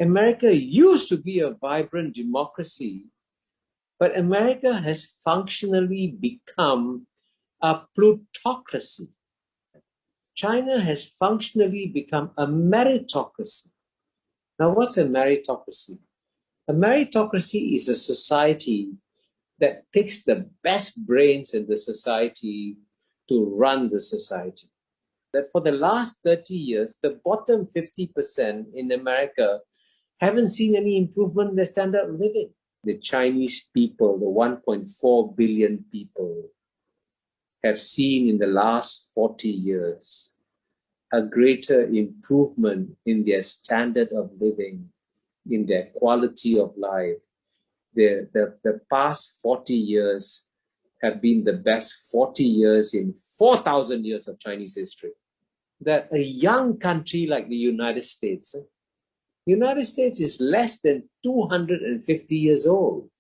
America used to be a vibrant democracy, but America has functionally become a plutocracy. China has functionally become a meritocracy. Now, what's a meritocracy? A meritocracy is a society that picks the best brains in the society to run the society. That for the last 30 years, the bottom 50% in America haven't seen any improvement in their standard of living. The Chinese people, the 1.4 billion people, have seen in the last 40 years a greater improvement in their standard of living, in their quality of life. The past 40 years have been the best 40 years in 4,000 years of Chinese history. That a young country like the United States is less than 250 years old.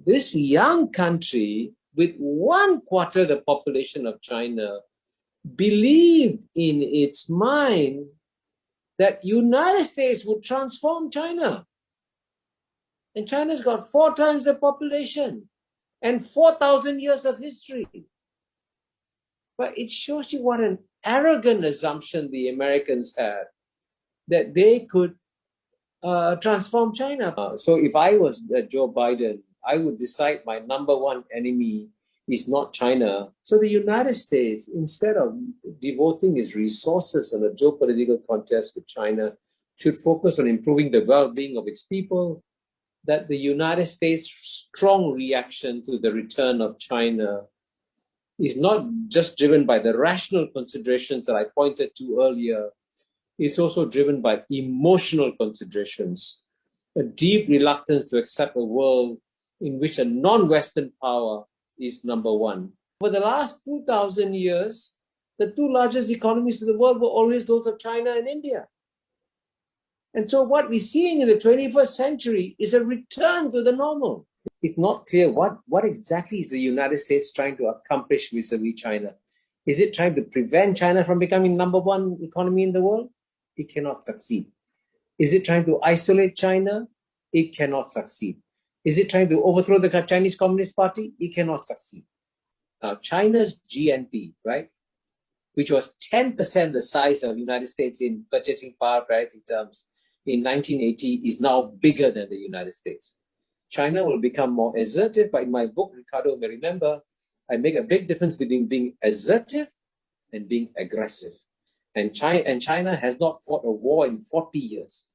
This young country, with 1/4 the population of China, believed in its mind that United States would transform China. And China's got 4 times the population and 4,000 years of history. But it shows you what an arrogant assumption the Americans had, that they could transform China. So if I was Joe Biden, I would decide my number one enemy is not China. So the United States, instead of devoting its resources on a geopolitical contest with China, should focus on improving the well-being of its people. That the United States' strong reaction to the return of China is not just driven by the rational considerations that I pointed to earlier. It's also driven by emotional considerations, a deep reluctance to accept a world in which a non-Western power is number one. For the last 2,000 years, the 2 largest economies in the world were always those of China and India. And so what we're seeing in the 21st century is a return to the normal. It's not clear what exactly is the United States trying to accomplish vis-a-vis China. Is it trying to prevent China from becoming number one economy in the world? It cannot succeed. Is it trying to isolate China? It cannot succeed. Is it trying to overthrow the Chinese Communist Party? It cannot succeed. Now, China's GNP, right, which was 10% the size of the United States in purchasing power parity terms in 1980, is now bigger than the United States. China will become more assertive, but in my book, Ricardo may remember, I make a big difference between being assertive and being aggressive. And China has not fought a war in 40 years.